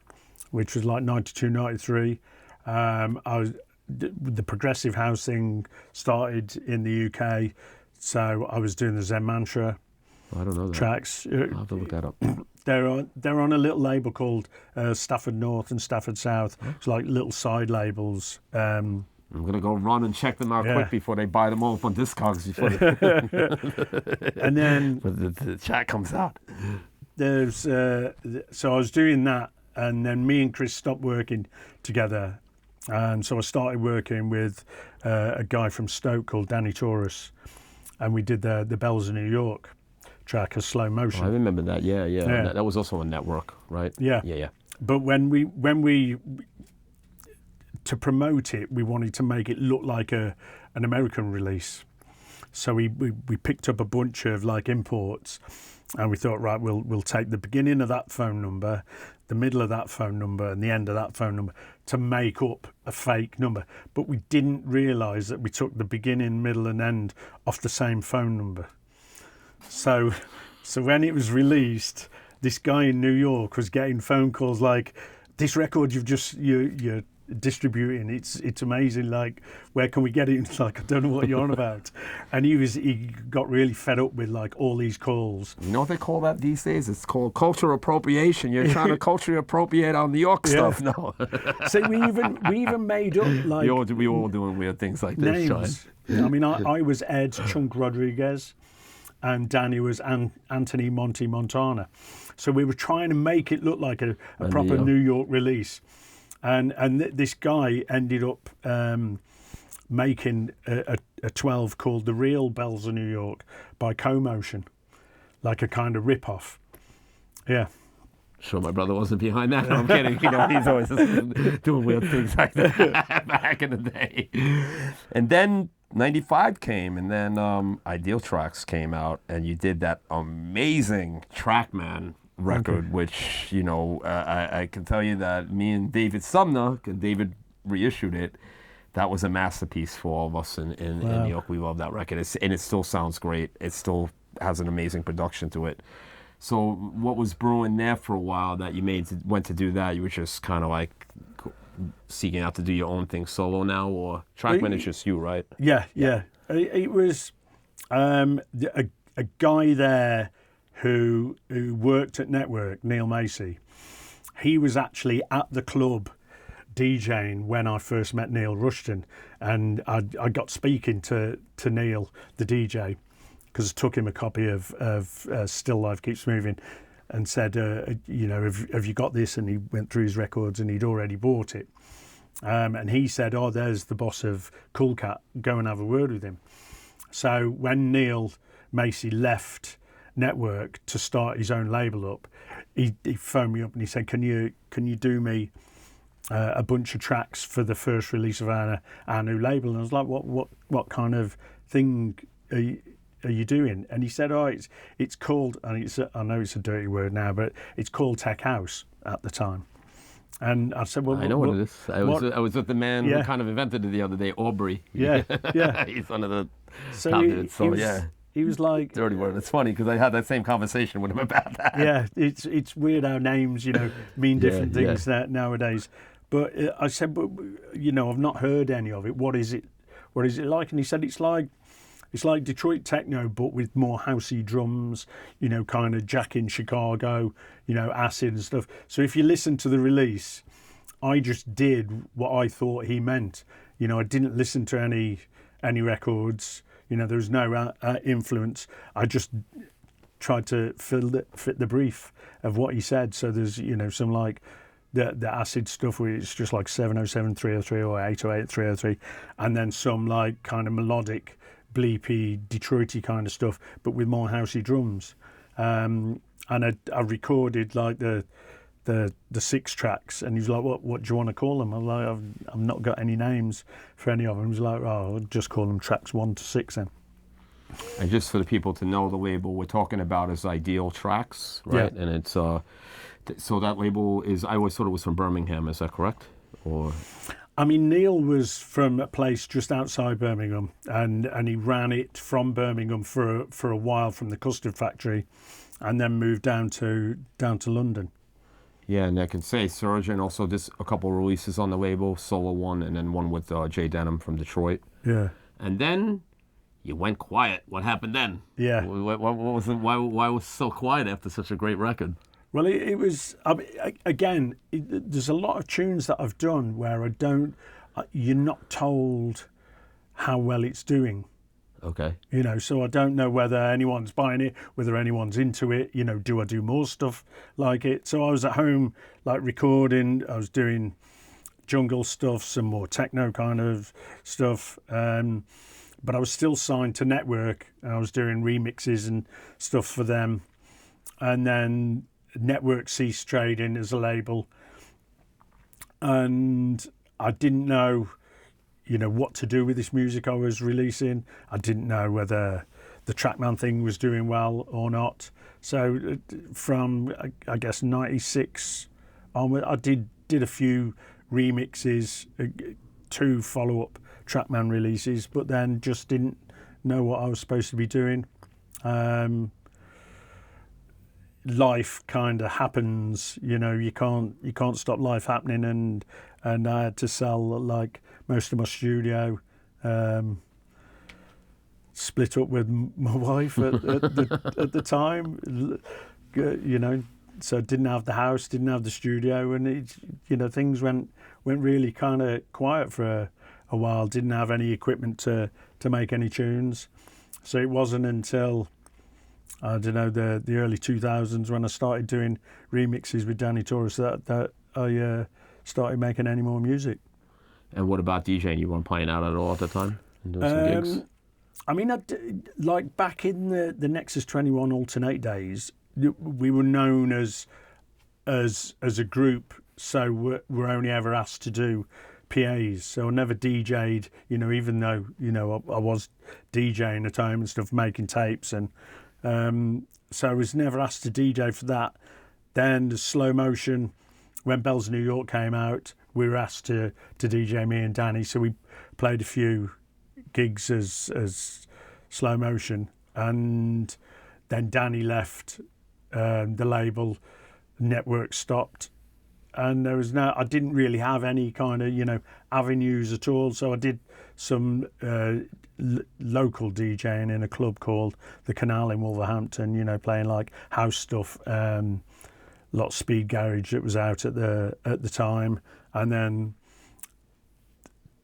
which was like 92, 93. The progressive house thing started in the UK, so I was doing the Zen Mantra I don't know that. tracks. I'll have to look that up. They're on a little label called Stafford North and Stafford South. It's like little side labels. I'm gonna go run and check them out quick before they buy them all up on Discogs And then the chat comes out. there's so I was doing that, and then me and Chris stopped working together, and so I started working with a guy from Stoke called Danny Taurus, and we did the Bells of New York track as slow motion. I remember that. Yeah. That was also a network, right? Yeah. But when we to promote it, we wanted to make it look like an American release. So we picked up a bunch of like imports, and we thought, right, we'll take the beginning of that phone number, the middle of that phone number, and the end of that phone number to make up a fake number. But we didn't realise that we took the beginning, middle, and end off the same phone number. So when it was released, this guy in New York was getting phone calls like, "This record you're distributing, it's amazing. Like, where can we get it?" It's like, I don't know what you're on about. And he got really fed up with like all these calls. You know what they call that these days? It's called cultural appropriation. You're trying to culturally appropriate on New York stuff. No. So we even made up like we all doing weird things like this. names. I mean, I was Ed Chunk Rodriguez, and Danny was Anthony Monty Montana. So we were trying to make it look like a proper New York release. And this guy ended up making a 12 called The Real Bells of New York by Co-Motion, like a kind of rip-off. Yeah. Sure, my brother wasn't behind that. No, I'm kidding. He's always doing weird things like that back in the day. And then 95 came, and then Ideal Tracks came out, and you did that amazing Trackman record, which, I can tell you that me and David Sumner, and David reissued it, that was a masterpiece for all of us in New York. We love that record, and it still sounds great. It still has an amazing production to it. So what was brewing there for a while that you went to do that? You were just kind of like seeking out to do your own thing solo now, or Trackman is just you, right? Yeah. It was a guy there who worked at Network, Neil Macy. He was actually at the club DJing when I first met Neil Rushton, and I got speaking to Neil, the DJ, because I took him a copy of Still Life Keeps Moving, and said, have you got this? And he went through his records, and he'd already bought it. And he said, "Oh, there's the boss of Cool Cat. Go and have a word with him." So when Neil Macy left Network to start his own label up, he phoned me up and he said, "Can you do me a bunch of tracks for the first release of our new label?" And I was like, "What kind of thing are you doing?" And he said, "Oh, it's called," and I know it's a dirty word now, but it's called Tech House at the time. And I said, well, I know what it is. I was with the man Yeah. who kind of invented it the other day, Aubrey. Yeah, yeah. He's one of the So top he, dudes. he So was, yeah, he was like, dirty word. It's funny because I had that same conversation with him about that. yeah, it's weird how names, mean different Yeah. things nowadays. But I said, but I've not heard any of it. What is it? What is it like? And he said it's like Detroit techno, but with more housey drums. Kind of Jack in Chicago. Acid and stuff. So if you listen to the release, I just did what I thought he meant. I didn't listen to any records. There was no influence. I just tried to fit the brief of what he said. So there's some like the acid stuff where it's just like 707 303 or 808 303, and then some like kind of melodic, bleepy, Detroity kind of stuff, but with more housey drums. And I recorded like the 6 tracks, and he was like, what do you want to call them? I'm like, I've not got any names for any of them. He was like, oh, I'll just call them tracks 1 to 6 then. And just for the people to know, the label we're talking about is Ideal Tracks, right? Yeah. And it's so that label is, I always thought it was from Birmingham. Is that correct? Or I mean, Neil was from a place just outside Birmingham, and he ran it from Birmingham for a while from the custard factory, and then moved down to London. yeah, and I can say Surge, and also just a couple of releases on the label, solo one, and then one with Jay Denham from Detroit. Yeah. And then you went quiet. What happened then? Yeah. What was it? Why was it so quiet after such a great record? Well, it was, again, there's a lot of tunes that I've done where you're not told how well it's doing. Okay. So I don't know whether anyone's buying it, whether anyone's into it, do I do more stuff like it? So I was at home, like recording, I was doing jungle stuff, some more techno kind of stuff, but I was still signed to Network, and I was doing remixes and stuff for them. And then Network ceased trading as a label, and I didn't know what to do with this music I was releasing. I didn't know whether the Trackman thing was doing well or not. So from I guess 96 onward, I did a few remixes, 2 follow-up Trackman releases, but then just didn't know what I was supposed to be doing. Life kind of happens, you can't stop life happening, and I had to sell like most of my studio, split up with my wife at the time, so didn't have the house, didn't have the studio, and things went really kind of quiet for a while. Didn't have any equipment to make any tunes, so it wasn't until I don't know the early 2000s when I started doing remixes with Danny Torres that I started making any more music. And what about DJing? You weren't playing out at all at the time and doing some gigs? I mean, like back in the Nexus 21 Alternate days, we were known as a group, so we're only ever asked to do PAs. So I never DJ'd, even though I was DJing at the time and stuff, making tapes, and so I was never asked to DJ for that. Then the Slow Motion, when Bells of New York came out, we were asked to DJ, me and Danny, so we played a few gigs as Slow Motion, and then Danny left the label, Network stopped, and I didn't really have any kind of avenues at all. So I did some local DJing in a club called the Canal in Wolverhampton, playing like house stuff, a lot of speed garage that was out at the time. And then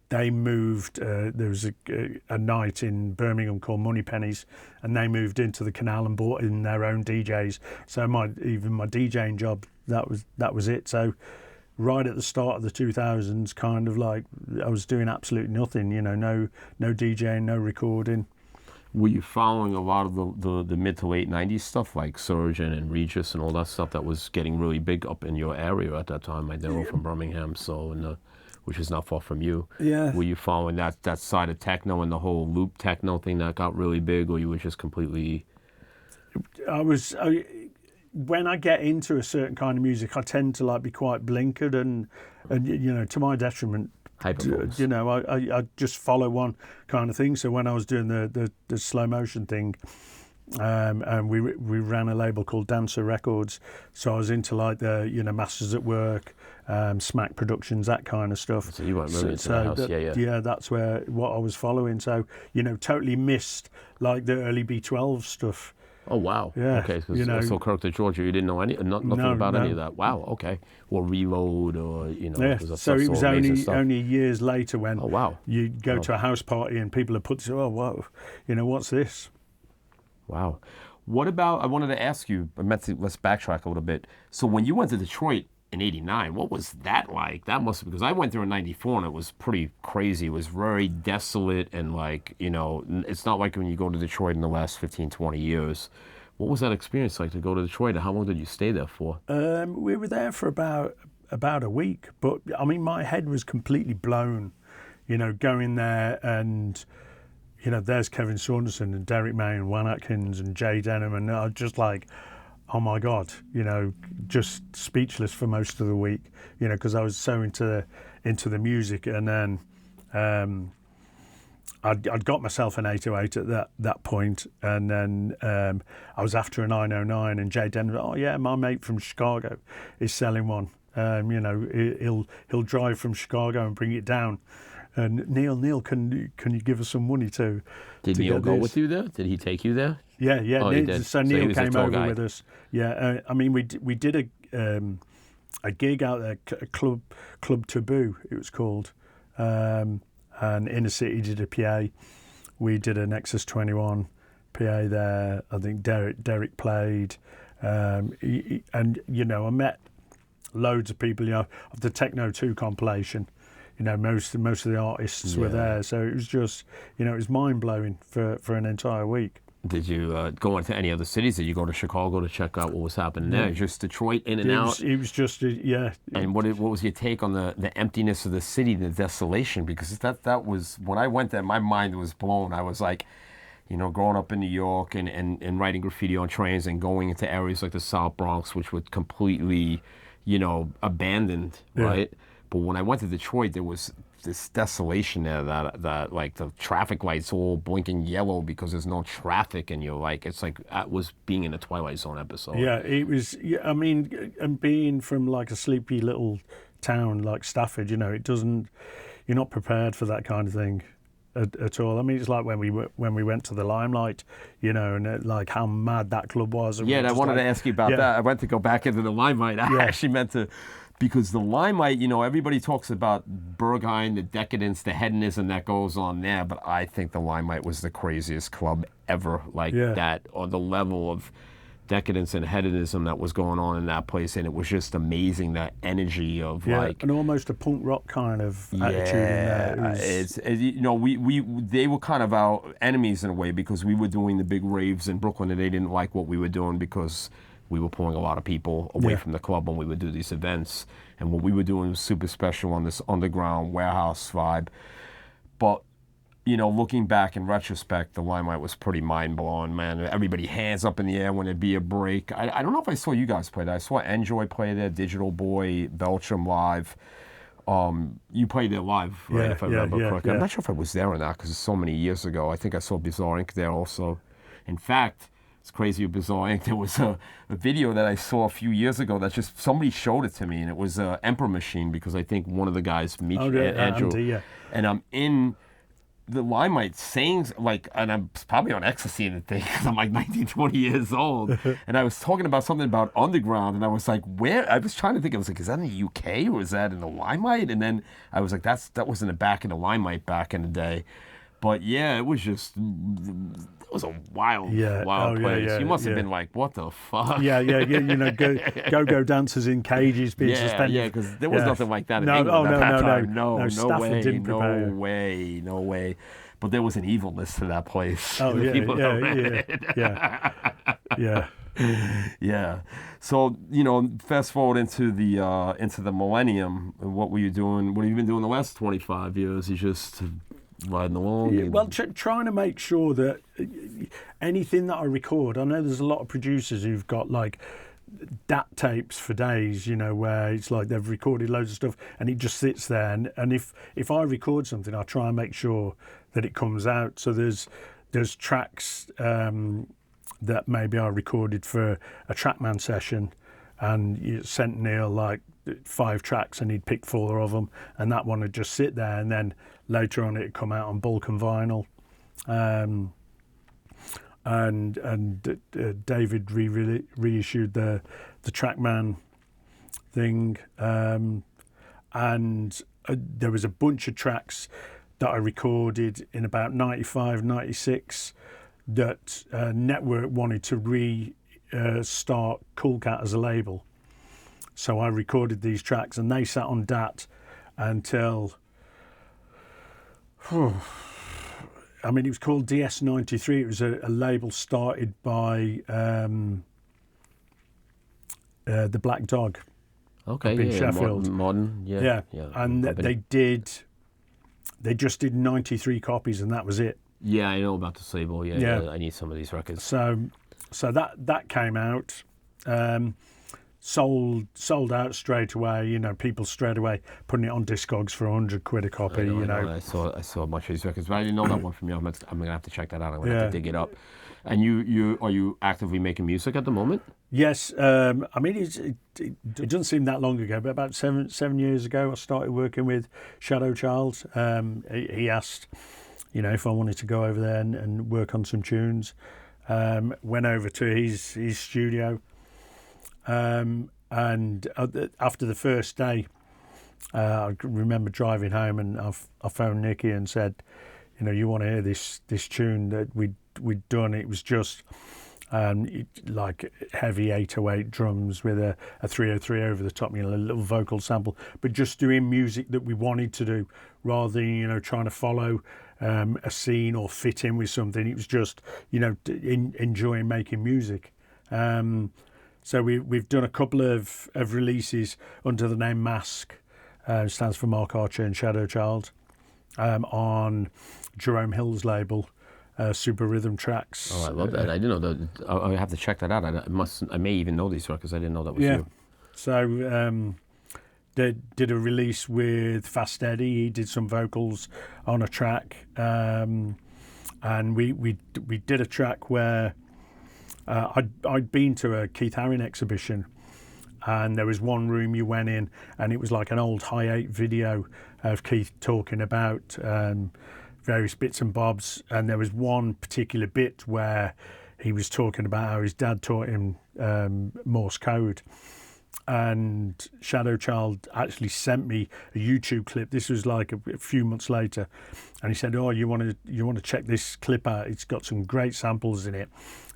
they moved, there was a night in Birmingham called Money Pennies, and they moved into the Canal and bought in their own DJs. So my DJing job, that was it. So right at the start of the 2000s, kind of like I was doing absolutely nothing, no DJing, no recording. Were you following a lot of the mid to late 90s stuff like Surgeon and Regis and all that stuff that was getting really big up in your area at that time? I know from Birmingham, which is not far from you. Yeah. Were you following that side of techno and the whole loop techno thing that got really big, or you were just completely... when I get into a certain kind of music, I tend to like be quite blinkered and you know, to my detriment. Hyperfocus. You know, I just follow one kind of thing. So when I was doing the slow motion thing, and we ran a label called Dancer Records, so I was into like the, you know, Masters at Work, Smack Productions, that kind of stuff. So you went really into the house, yeah, that's what I was following. So, you know, totally missed like the early B12 stuff. Oh wow! Yeah, Okay, you know, so Kirk, Georgia, you didn't know nothing about any of that. Wow. Okay. Or Reload, or you know. Yeah. So it was only years later when. Oh wow! You go to a house party and people have put, oh wow, you know, what's this? Wow. What about? I wanted to ask you. Let's backtrack a little bit. So when you went to Detroit in '89, what was that like? That must have, because I went there in '94 and it was pretty crazy. It was very desolate and like, you know, it's not like when you go to Detroit in the last 15, 20 years. What was that experience like to go to Detroit, and how long did you stay there for? We were there for about a week, but I mean, my head was completely blown, you know, going there and, you know, there's Kevin Saunderson and Derek May and Juan Atkins and Jay Denham, and I was just like, oh my God, you know, just speechless for most of the week, you know, because I was so into the music. And then I'd got myself an 808 at that point, and then I was after a 909, and Jay Denham, oh yeah, my mate from Chicago is selling one. You know, he'll drive from Chicago and bring it down. And Neil, can you give us some money to? Did Neil go with you there? Did he take you there? Yeah. Oh, he did. So Neil came over guide with us. Yeah, I mean, we did a gig out there, a club Taboo, it was called, and Inner City did a PA. We did a Nexus 21 PA there. I think Derek played, and you know, I met loads of people. You know, of the Techno 2 compilation. You know, most of the artists were there, so it was just, you know, it was mind blowing for an entire week. Did you go into any other cities? Did you go to Chicago to check out what was happening there? Just Detroit, in and out? It was just, yeah. And what was your take on the emptiness of the city, the desolation? Because that was, when I went there, my mind was blown. I was like, you know, growing up in New York and writing graffiti on trains and going into areas like the South Bronx, which were completely, you know, abandoned, right? But when I went to Detroit, there was this desolation there that like the traffic lights all blinking yellow because there's no traffic, and you're like, it's like that was being in a Twilight Zone episode. Yeah, it was. Yeah, I mean, and being from like a sleepy little town like Stafford, you know, you're not prepared for that kind of thing at all. I mean, it's like when we went to the Limelight, you know, and like how mad that club was. Yeah, and I wanted to ask you about that. I went to go back into the Limelight. I actually meant to. Because the Limelight, you know, everybody talks about Berghain, the decadence, the hedonism that goes on there, but I think the Limelight was the craziest club ever, that, or the level of decadence and hedonism that was going on in that place, and it was just amazing, that energy of and almost a punk rock kind of attitude in there. It's you know, they were kind of our enemies in a way, because we were doing the big raves in Brooklyn and they didn't like what we were doing because we were pulling a lot of people away from the club when we would do these events. And what we were doing was super special on this underground warehouse vibe. But, you know, looking back in retrospect, the Limelight was pretty mind-blowing, man. Everybody hands up in the air when there'd be a break. I don't know if I saw you guys play that. I saw Enjoy play there, Digital Boy, Belgium live. You played there live, right, if I remember correctly. I'm not sure if I was there or not, because it's so many years ago. I think I saw Bizarre Inc. there also. In fact, it's crazy with Bizarre Inc. There was a video that I saw a few years ago that just somebody showed it to me, and it was an Emperor Machine, because I think one of the guys, Andrew, and I'm in the Limelight saying, like, and I'm probably on ecstasy in the thing, because I'm like 19, 20 years old, and I was talking about something about underground, and I was like, where? I was trying to think, I was like, is that in the UK, or was that in the Limelight? And then I was like, that was in the back of the Limelight back in the day. But yeah, it was just, it was a wild place. You must have been like, what the fuck? Yeah, you know, go dancers in cages being suspended. Yeah, because there was nothing like that in England at that time. No way. But there was an evilness to that place. Oh, yeah. So, you know, fast forward into the millennium, what were you doing? What have you been doing the last 25 years? You just riding along? Yeah, well, trying to make sure that anything that I record, I know there's a lot of producers who've got like DAT tapes for days, where it's like they've recorded loads of stuff and it just sits there. And if I record something, I try and make sure that it comes out. So there's tracks that maybe I recorded for a Trackman session, and you sent Neil like 5 tracks and he'd pick 4 of them, and that one would just sit there, and then later on it'd come out on bulk and vinyl. And David reissued the Trackman thing, and there was a bunch of tracks that I recorded in about 95, 96 that Network wanted to start Cool Cat as a label. So I recorded these tracks, and they sat on DAT until, it was called DS93. It was a label started by the Black Dog. Okay, in Sheffield. Modern, yeah. And they just did 93 copies, and that was it. Yeah, I know about this label. Yeah, I need some of these records. So that came out, sold out straight away. People straight away putting it on Discogs for £100 a copy. I saw a bunch of these records, but I didn't know that one from you. I'm gonna have to check that out. I'm gonna have to dig it up. And you are you actively making music at the moment? Yes. It doesn't seem that long ago, but about seven years ago, I started working with Shadow Child. He asked, if I wanted to go over there and work on some tunes. Went over to his studio, and after the first day, I remember driving home, and I phoned Nicky and said, you want to hear this tune that we'd done. It was just like heavy 808 drums with a 303 over the top, a little vocal sample, but just doing music that we wanted to do, rather than trying to follow a scene or fit in with something. It was just enjoying making music. So we've done a couple of releases under the name Mask, stands for Mark Archer and Shadow Child, on Jerome Hill's label, Super Rhythm Tracks. Oh, I love that. I didn't know that. I have to check that out. I may even know these records. I didn't know that was you. So they did a release with Fast Eddie. He did some vocals on a track, and we did a track where I'd been to a Keith Haring exhibition, and there was one room you went in, and it was like an old Hi8 video of Keith talking about various bits and bobs, and there was one particular bit where he was talking about how his dad taught him Morse code, and Shadow Child actually sent me a YouTube clip. This was like a few months later, and he said, "Oh, you want to check this clip out? It's got some great samples in it."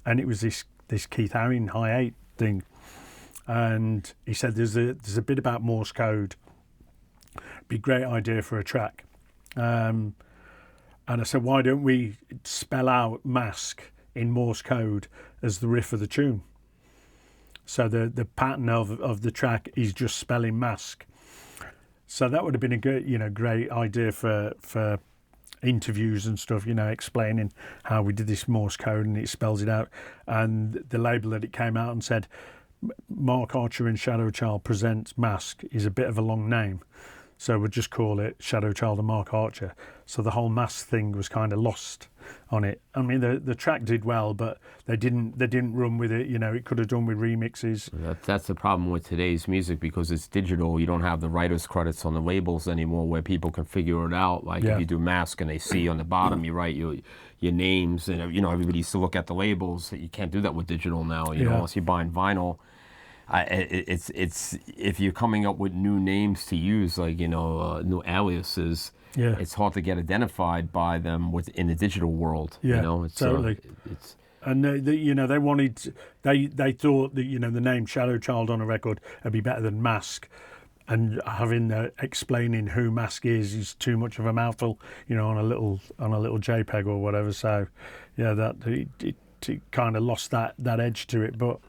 And it was this Keith Haring Hi8 thing, and he said, "There's a bit about Morse code. Be a great idea for a track." And I said, "Why don't we spell out Mask in Morse code as the riff of the tune?" So the pattern of the track is just spelling mask. So that would have been a good, great idea for interviews and stuff, explaining how we did this Morse code and it spells it out. And the label that it came out and said, Mark Archer and Shadow Child presents Mask is a bit of a long name. So we'll just call it Shadow Child and Mark Archer. So the whole Mask thing was kind of lost on it. I mean, the track did well, but they didn't run with it. It could have done with remixes. That's the problem with today's music, because it's digital. You don't have the writer's credits on the labels anymore, where people can figure it out. Like if you do Mask and they see on the bottom, you write your names, and everybody used to look at the labels. You can't do that with digital now. Unless you're buying vinyl. It's if you're coming up with new names to use, like new aliases, it's hard to get identified by them within the digital world. Totally. And they wanted, they thought that the name Shadow Child on a record would be better than Mask, and having explaining who Mask is too much of a mouthful, on a little JPEG or whatever. So that it kind of lost that edge to it, but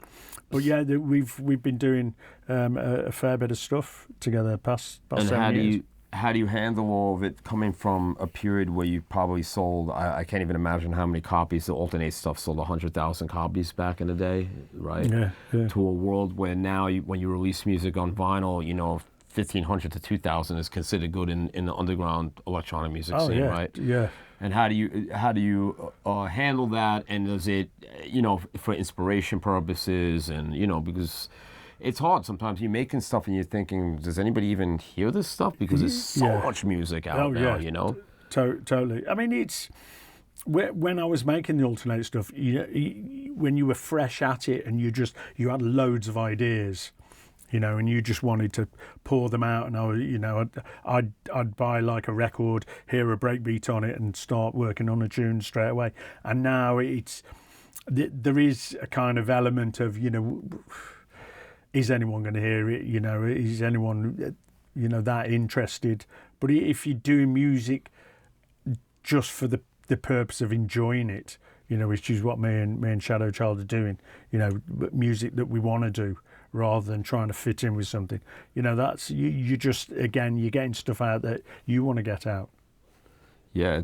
yeah, we've been doing a fair bit of stuff together past 7 years. how do you handle all of it coming from a period where you probably sold, I can't even imagine how many copies the Alternate stuff sold, 100,000 copies back in the day, right? Yeah. To a world where now when you release music on vinyl, 1,500 to 2,000 is considered good in the underground electronic music scene, right? Yeah. And how do you handle that? And does it, for inspiration purposes, and because it's hard sometimes. You're making stuff and you're thinking, does anybody even hear this stuff? Because there's so much music out now, Totally. I mean, it's when I was making the Alternate stuff, when you were fresh at it and you had loads of ideas, and you just wanted to pour them out, and I'd buy like a record, hear a breakbeat on it, and start working on a tune straight away. And now there is a kind of element of is anyone going to hear it? Is anyone that interested? But if you're doing music just for the purpose of enjoying it, which is what me and Shadow Child are doing, music that we want to do, rather than trying to fit in with something. That's you just, again, you're getting stuff out that you want to get out. Yeah,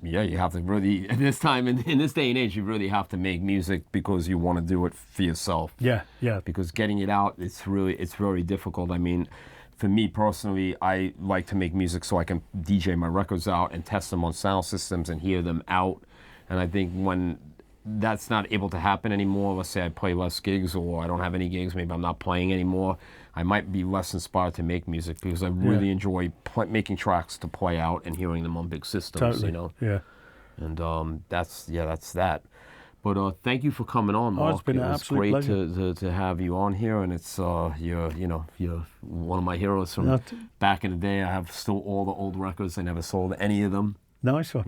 you have to really, at this time, in this day and age, you really have to make music because you want to do it for yourself. Yeah. Because getting it out, it's very difficult. I mean, for me personally, I like to make music so I can DJ my records out and test them on sound systems and hear them out. And I think when that's not able to happen anymore, let's say I play less gigs or I don't have any gigs, maybe I'm not playing anymore, I might be less inspired to make music because I really enjoy making tracks to play out and hearing them on big systems, Totally. Yeah. And that's that. But thank you for coming on, Mark. It's been an absolute pleasure. It was great to have you on here, and it's you're one of my heroes from back in the day. I have still all the old records. I never sold any of them. Nice one.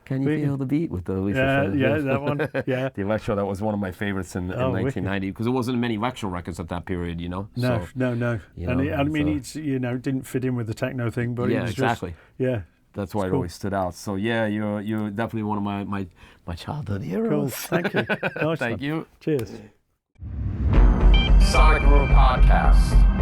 Can you feel the beat with the that one. Yeah. The Electro, that was one of my favorites in 1990 because there wasn't many Electro records at that period, No. It's didn't fit in with the techno thing, but it was exactly. Just that's why it always stood out. So you're definitely one of my childhood heroes. Cool. Thank you. Nice Thank you. Cheers. Sonic Room Podcast.